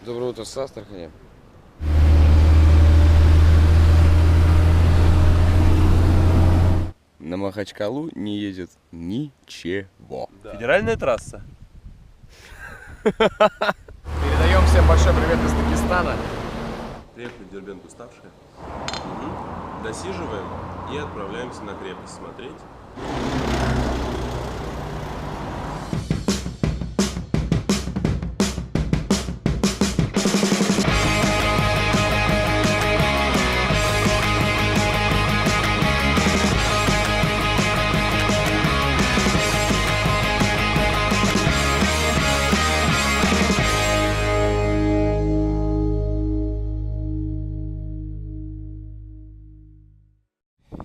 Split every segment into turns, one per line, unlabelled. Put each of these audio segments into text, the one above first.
Доброе утро с Астрахани. На Махачкалу не едет ничего.
Да. Федеральная трасса.
Передаем всем большой привет из Дагестана.
Приехали в Дербент уставшие. Досиживаем и отправляемся на крепость смотреть.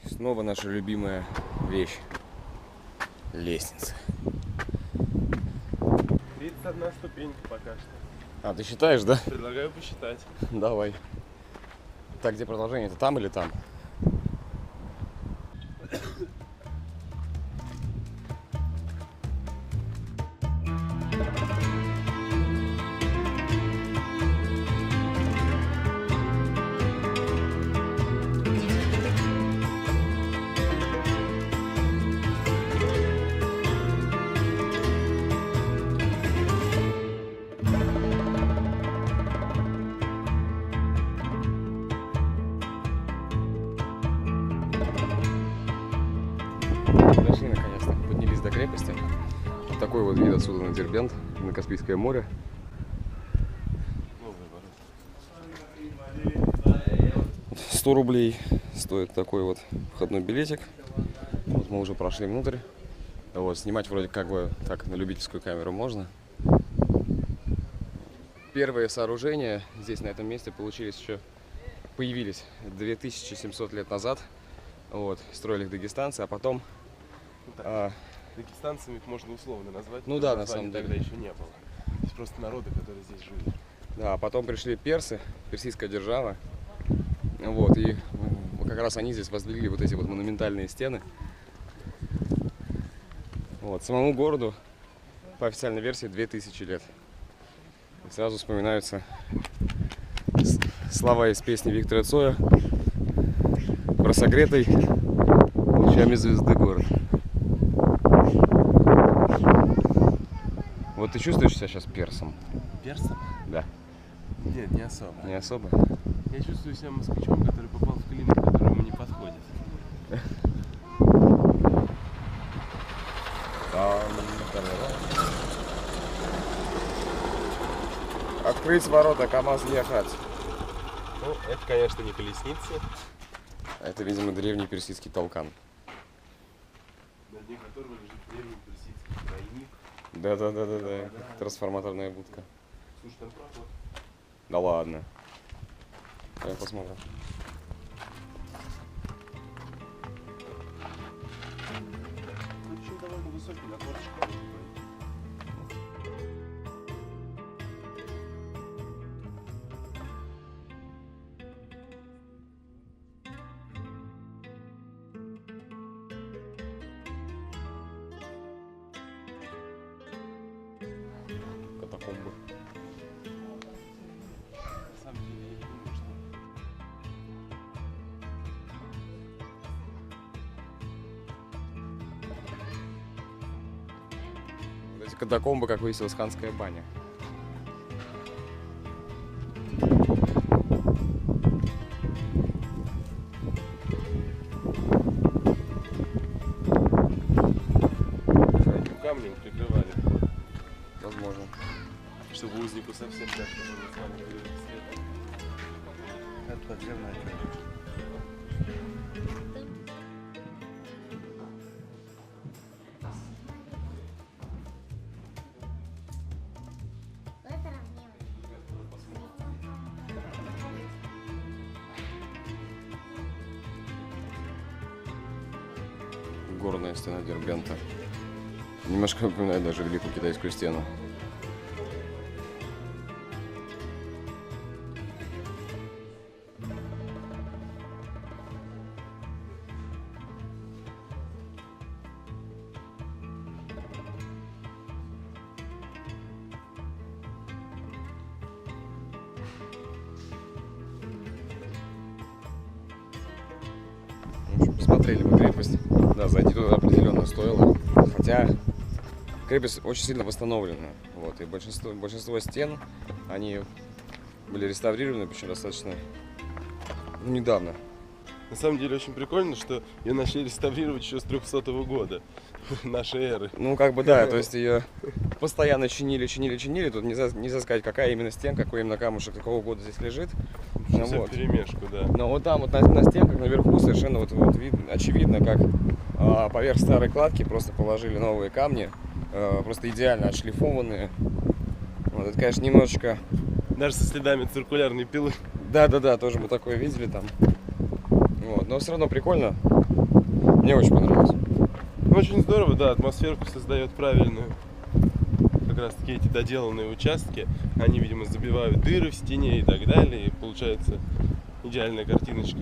Снова наша любимая вещь. Лестница.
31 ступенька пока что.
А, ты считаешь, да?
Предлагаю посчитать.
Давай. Так, где продолжение? Это там или там? Дошли наконец-то, поднялись до крепости. Вот такой вот вид отсюда на Дербент, на Каспийское море. 100 рублей стоит такой вот входной билетик. Вот мы уже прошли внутрь. Вот, снимать вроде как бы так на любительскую камеру можно. Первые сооружения здесь, на этом месте, появились 2700 лет назад. Вот, строили их дагестанцы, а потом...
Дагестанцами их можно условно назвать.
Ну да, на самом деле.
Тогда еще не было. Здесь просто народы, которые здесь жили.
Да, а потом пришли персы, персидская держава. Вот, и как раз они здесь воздвигли вот эти вот монументальные стены. Вот, самому городу, по официальной версии, 2000 лет. И сразу вспоминаются слова из песни Виктора Цоя про согретый лучами звезды город. Вот ты чувствуешь себя сейчас персом?
Персом?
Да.
Нет, не особо.
Не особо?
Я чувствую себя москвичом, который попал в клиник, который ему не подходит.
Открыть ворота, КамАЗ ехать.
Ну, это, конечно, не колесницы.
Это, видимо, древний персидский толкан.
На дне которого лежит древний персидский тройник.
Да. Трансформаторная будка.
Слушай, там проход.
Да ладно. Я посмотрим.
Ну, причем довольно высокий, на корточках можно пройти.
Катакомбы.
На самом деле, я не думаю, что...
Вот эти катакомбы, как выяснилось, ханская баня.
Камнем прикрывали вход,
Возможно.
чтобы узнику совсем тяжко было с вами говорить света.
Это подземная часть.
Горная стена Дербента. Немножко напоминает даже Великую Китайскую стену. смотрели мы крепость. Да, зайти туда определенно стоило. Хотя крепость очень сильно восстановлена. Вот, и большинство стен, они были реставрированы, причем достаточно недавно.
На самом деле очень прикольно, что ее начали реставрировать еще с 300 года нашей эры.
Ну, как бы да, то есть ее постоянно чинили. Тут нельзя сказать, какая именно стенка, какой именно камушек, какого года здесь лежит. Ну,
Все
вот.
вперемешку, да.
Но вот там вот на стенках наверху совершенно вот видно, очевидно, как поверх старой кладки просто положили новые камни, просто идеально отшлифованные. Вот, это, конечно, немножечко...
Даже со следами циркулярной пилы.
Да, тоже мы такое видели там. Вот, но все равно прикольно. Мне очень понравилось.
Очень здорово, да, атмосферку создает правильную. Как раз таки эти доделанные участки, они, видимо, забивают дыры в стене и так далее, и получается идеальная картиночка.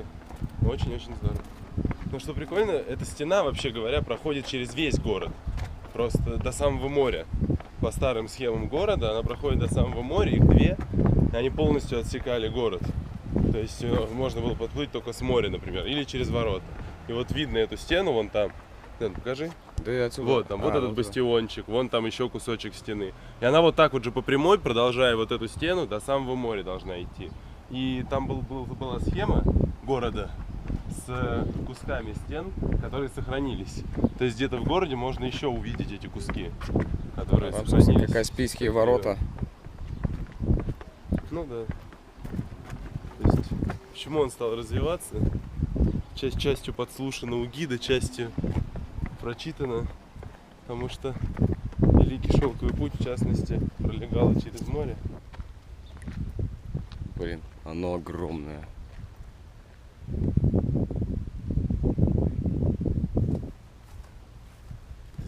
Очень-очень здорово. Но что прикольно, эта стена, вообще говоря, проходит через весь город. Просто до самого моря. По старым схемам города она проходит до самого моря, их две, и они полностью отсекали город. То есть можно было подплыть только с моря, например, или через ворота. И вот видно эту стену, вон там. Дэн, покажи.
Да и отсюда.
Вот там, вот этот бастиончик, вон там еще кусочек стены. И она вот так вот же по прямой, продолжая вот эту стену, до самого моря должна идти. И там была схема города с кусками стен, которые сохранились. То есть где-то в городе можно еще увидеть эти куски, которые сохранились.
Как Каспийские ворота.
Ну да. То есть, почему он стал развиваться? Частью подслушано у гида, частью прочитано, потому что Великий Шелковый путь, в частности, пролегал через море.
Блин, оно огромное.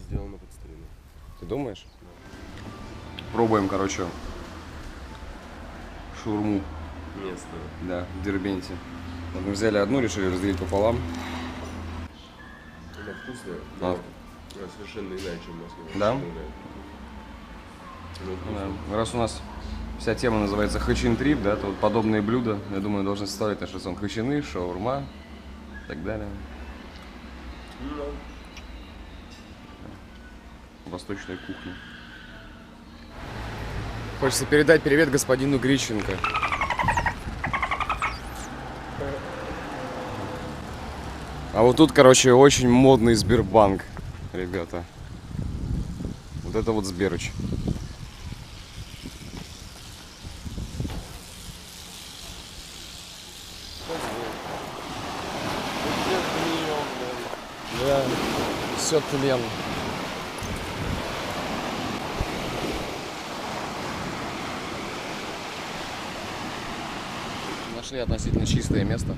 Сделано под старину.
Ты думаешь? Пробуем, короче, шаурму.
Место.
Да, в Дербенте. Вот мы взяли одну, решили разделить пополам.
Она вкусная,
А.
но совершенно иначе, чем в Москве.
Да?
Ну, вкусно.
Да. Раз у нас вся тема называется Хачин Трип, да, то вот подобные блюда, я думаю, должны составлять наш рацион. Хачины, шаурма и так далее.
Ну,
Восточная кухня. Хочется передать привет господину Грищенко. А вот тут, короче, очень модный Сбербанк, ребята. Вот это вот Сберыч. Да, все тлен. Нашли относительно чистое место.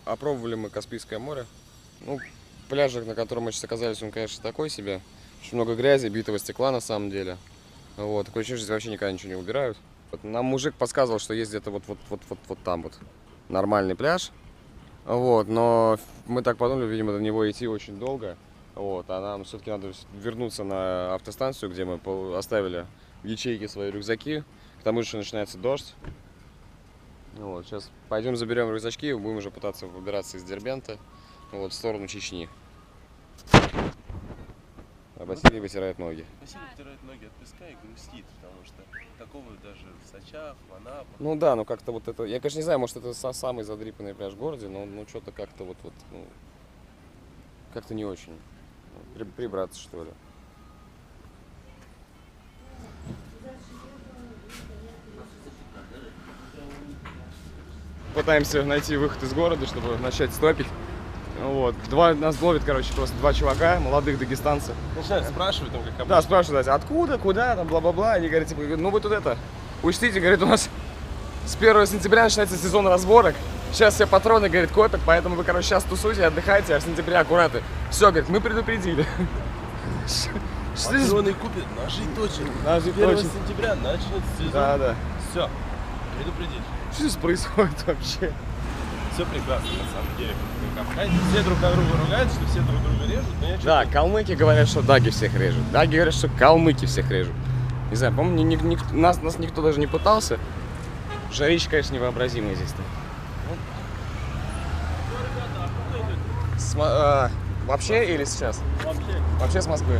Опробовали мы Каспийское море. Ну, пляжик, на котором мы сейчас оказались, он, конечно, такой себе. Очень много грязи, битого стекла на самом деле. Вот, такое ощущение, что здесь вообще никогда ничего не убирают. Вот, нам мужик подсказывал, что есть где-то вот там вот нормальный пляж. Вот, но мы так подумали, видимо, до него идти очень долго. Вот, а нам все-таки надо вернуться на автостанцию, где мы оставили в ячейке свои рюкзаки. К тому же начинается дождь. Вот, сейчас пойдем заберем рюкзачки и будем уже пытаться выбираться из Дербента, вот, в сторону Чечни. А Василий вытирает ноги.
Василий вытирает ноги от песка и грустит, потому что такого даже в Сочах, в Анапах.
Ну да, ну как-то вот это, я, конечно, не знаю, может это самый задрипанный пляж в городе, но ну что-то как-то вот, ну, как-то не очень. Прибраться, что ли. Пытаемся найти выход из города, чтобы начать стопить. Вот. Нас ловит, короче, просто два чувака, молодых дагестанцев.
Начинают спрашивать, там, как обычно.
Да, спрашивают, откуда, куда, там, бла-бла-бла. Они говорят, типа, ну вы тут это, учтите, говорит, у нас с 1 сентября начинается сезон разборок. Сейчас все патроны, говорит, копят, поэтому вы, короче, сейчас тусуйте, отдыхайте, а в сентябре аккуратно. Все, говорит, мы предупредили.
Патроны купят, ножи точат.
Ножи
1
точат.
сентября начнется сезон.
Да.
Все, предупредили.
Что здесь происходит вообще?
Все прекрасно, на самом деле. Все друг на друга ругаются, что все друг друга режут, но я
Да,
что-то...
калмыки говорят, что даги всех режут. Даги говорят, что калмыки всех режут. Не знаю, по-моему, нас никто даже не пытался. Жарище, конечно, невообразимое здесь-то. Вообще или сейчас?
Вообще.
Вообще с Москвы.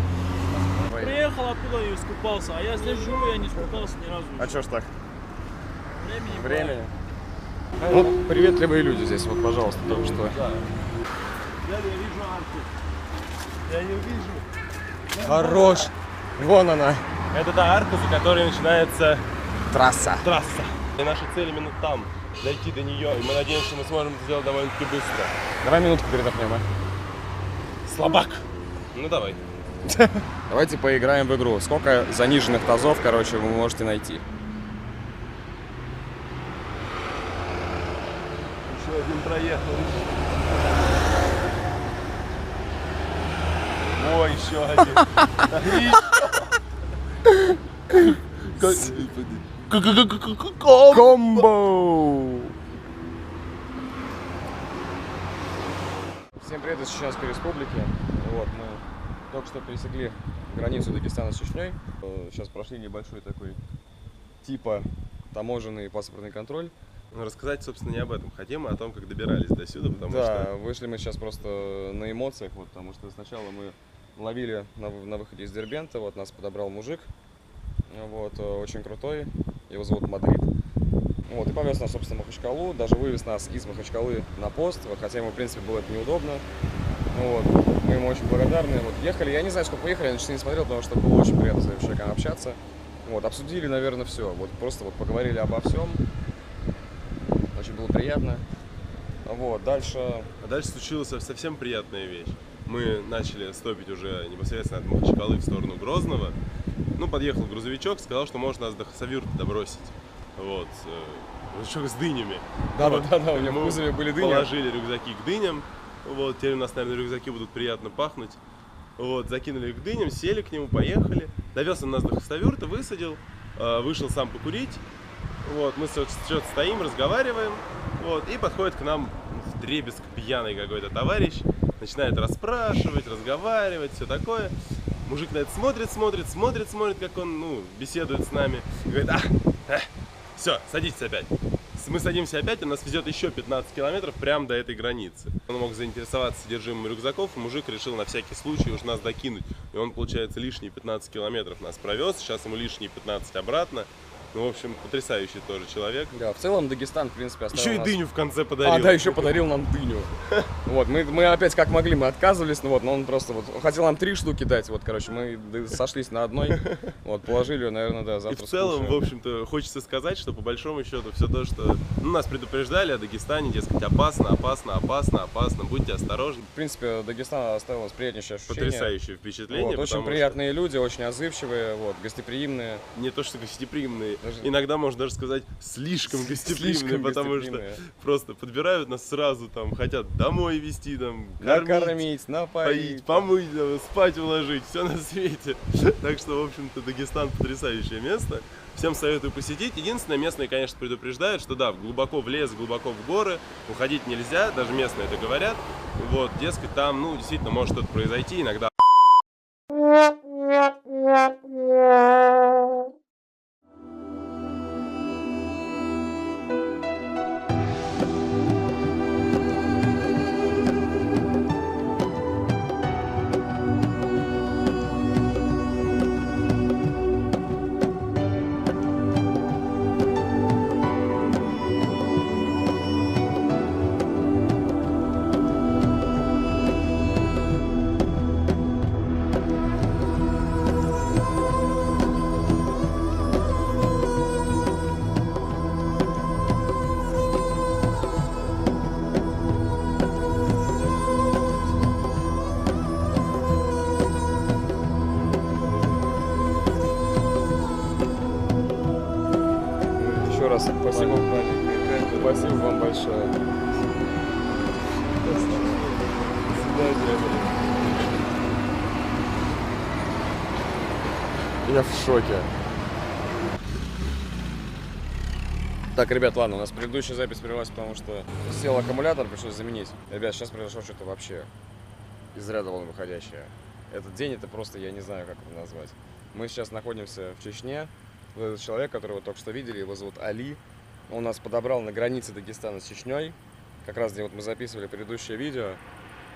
Приехал оттуда и искупался, а я здесь живу, я не искупался ни разу.
А чё ж так?
Времени.
Времени. Ну, приветливые люди здесь, вот, пожалуйста, только что.
Да. Я не вижу арку. Я не вижу.
Хорош. Вон она.
Это та арка, за которой начинается
Трасса.
трасса. И наша цель именно там, дойти до нее. И мы надеемся, что мы сможем это сделать довольно-таки быстро.
Давай минутку передохнем, а.
Слабак. Ну давай.
Давайте поиграем в игру. Сколько заниженных тазов, короче, вы можете найти?
Еще один проехал. Ой, еще один.
Комбо! Всем привет из Чеченской Республики. Вот, мы только что пересекли границу Дагестана с Чечней. Сейчас прошли небольшой такой типа таможенный паспортный контроль.
Ну, рассказать, собственно, не об этом хотим, а о том, как добирались до сюда, потому
Да,
что...
вышли мы сейчас просто на эмоциях, вот, потому что сначала мы ловили на выходе из Дербента, вот нас подобрал мужик, вот, очень крутой, его зовут Мадрид. Вот, и повез нас, собственно, в Махачкалу, даже вывез нас из Махачкалы на пост, вот, хотя ему, в принципе, было это неудобно. Вот, мы ему очень благодарны. Вот, ехали, я не знаю, сколько поехали, я почти не смотрел, потому что было очень приятно с этим человеком общаться. Вот, обсудили, наверное, все. Вот, просто вот поговорили обо всем. Очень было приятно. Вот, дальше...
А дальше случилась совсем приятная вещь. Мы начали стопить уже непосредственно от Махачкалы в сторону Грозного. Ну, подъехал грузовичок, сказал, что может нас до Хасавюрта добросить. Вот. Грузовичок с дынями.
Да,
Вот.
да, у меня в
Мы
кузове были дыни.
Положили рюкзаки к дыням. Вот, теперь у нас, наверное, рюкзаки будут приятно пахнуть. Вот, закинули их к дыням, сели к нему, поехали. Довез он нас до Хасавюрта, высадил, вышел сам покурить. Вот, мы что-то стоим, разговариваем. Вот, и подходит к нам вдребезг пьяный какой-то товарищ. Начинает расспрашивать, разговаривать, все такое. Мужик на это смотрит, как он, беседует с нами. И говорит, все, садитесь опять. Мы садимся опять, он нас везет еще 15 километров прямо до этой границы. Он мог заинтересоваться содержимым рюкзаков, и мужик решил на всякий случай уж нас докинуть. И он, получается, лишние 15 километров нас провез, сейчас ему лишние 15 обратно. Ну, в общем, потрясающий тоже человек.
Да, в целом Дагестан, в принципе, оставил
Еще и
нас...
дыню в конце подарил.
А, да, еще подарил нам дыню. Вот, мы опять как могли, мы отказывались, но он просто вот хотел нам 3 штуки дать, вот, короче, мы сошлись на одной, вот, положили ее, наверное, да,
И
завтра
в целом,
скушаем.
в общем-то, хочется сказать, что по большому счету все то, что нас предупреждали о Дагестане, дескать, опасно, будьте осторожны.
В принципе, Дагестан оставил нас приятнейшее ощущение.
Потрясающее впечатление.
Вот, очень
потому
приятные люди, очень отзывчивые, вот, гостеприимные.
что не то, что гостеприимные,
Даже-
иногда можно даже сказать слишком гостеприимные,
Слишком
потому
гостеприимные.
что просто подбирают нас сразу, там, хотят домой везти, там, кормить,
Накормить, напоить.
поить, помыть, там, спать уложить, все на свете. Так что, в общем-то, Дагестан потрясающее место. Всем советую посетить. Единственное, местные, конечно, предупреждают, что да, глубоко в лес, глубоко в горы уходить нельзя, даже местные это говорят. Вот, дескать, там, действительно может что-то произойти, иногда.
вам большое.
До свидания.
Я в шоке. Так, ребят, ладно, у нас предыдущая запись прервалась, потому что сел аккумулятор, пришлось заменить. Ребят, сейчас произошло что-то вообще из ряда вон выходящее. Этот день, это просто, я не знаю, как это назвать. Мы сейчас находимся в Чечне. Вот этот человек, которого только что видели, его зовут Али. Он нас подобрал на границе Дагестана с Чечней. Как раз где вот мы записывали предыдущее видео.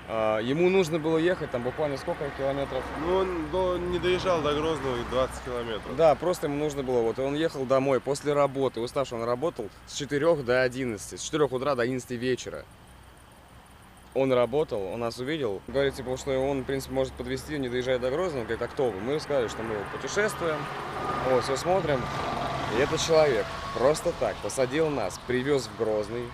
Ему нужно было ехать там буквально сколько километров?
Ну, он не доезжал до Грозного 20 километров.
Да, просто ему нужно было, вот, и он ехал домой после работы, уставший, он работал с 4 до 11, с 4 утра до 11 вечера. Он работал, он нас увидел, говорит, типа, что он, в принципе, может подвезти, не доезжая до Грозного, говорит, а кто вы? Мы сказали, что мы путешествуем, вот, все смотрим, и этот человек просто так посадил нас, привез в Грозный,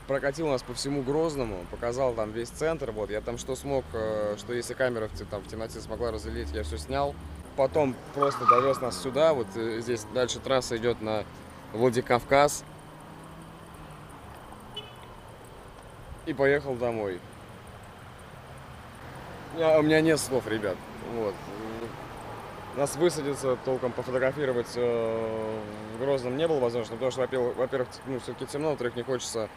прокатил нас по всему Грозному, показал там весь центр, вот, я там что смог, что если камера там в темноте смогла разглядеть, я все снял. Потом просто довез нас сюда, вот здесь дальше трасса идет на Владикавказ. И поехал домой. У меня нет слов, ребят, вот. Нас высадиться, толком пофотографировать в Грозном не было возможно, потому что, во-первых, ну, все-таки темно, во-вторых, не хочется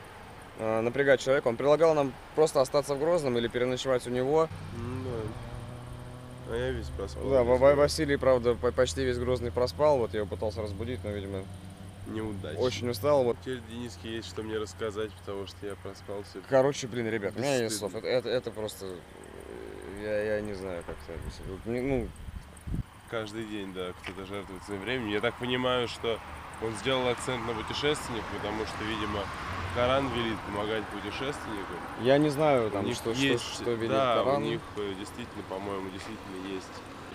напрягать человека. Он предлагал нам просто остаться в Грозном или переночевать у него.
Да. А я весь проспал.
Да, Василий, правда, почти весь Грозный проспал, вот я его пытался разбудить, но, видимо,
неудачно.
очень устал. Вот.
Теперь Дениске есть что мне рассказать, потому что я проспал все.
Короче, блин, ребят, у меня нет слов. Это просто, я не знаю, как это объяснить. Ну,
каждый день, да, кто-то жертвует своим временем. Я так понимаю, что он сделал акцент на путешественников, потому что, видимо, Коран велит помогать путешественникам.
Я не знаю, там,
у них
что
есть,
велит
да,
Коран.
у них действительно, по-моему, действительно есть.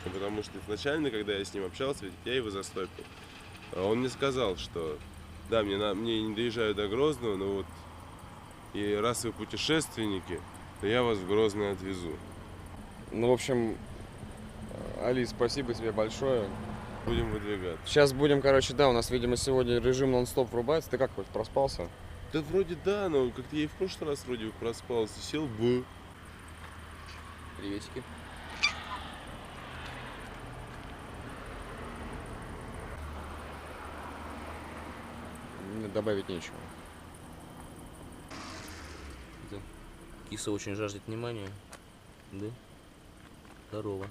Потому что изначально, когда я с ним общался, ведь я его застопил. Он мне сказал, что да, мне не доезжаю до Грозного, но вот и раз вы путешественники, то я вас в Грозный отвезу.
Ну, в общем, Али, спасибо тебе большое.
Будем выдвигаться.
Сейчас будем, короче, да, у нас, видимо, сегодня режим нон-стоп врубается. Ты как, хоть проспался?
Да вроде да, но как-то я и в прошлый раз вроде проспался. Сел бы.
Приветики. Добавить нечего.
Да. Киса очень жаждет внимания. Да. Здорово.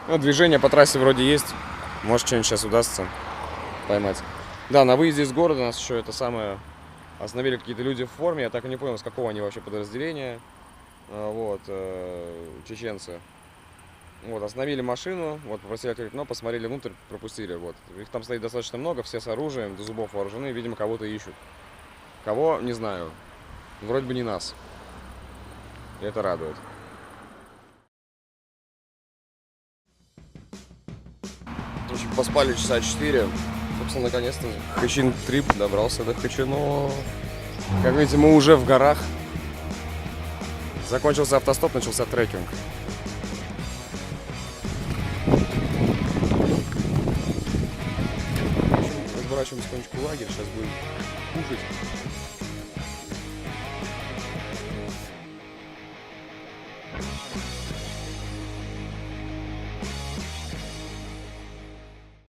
Ну, движение по трассе вроде есть. Может, что-нибудь сейчас удастся поймать. Да, на выезде из города нас еще это самое... Остановили какие-то люди в форме. Я так и не понял, с какого они вообще подразделения. Вот, чеченцы. Вот, остановили машину, вот, попросили открыть, но посмотрели внутрь, пропустили, вот. Их там стоит достаточно много, все с оружием, до зубов вооружены, видимо, кого-то ищут. Кого, не знаю. Вроде бы не нас. И это радует. В общем, поспали часа 4. Собственно, наконец-то Хачин трип добрался до Хачино. Как видите, мы уже в горах. Закончился автостоп, начался трекинг. Разворачиваем потихонечку лагерь, сейчас будем кушать.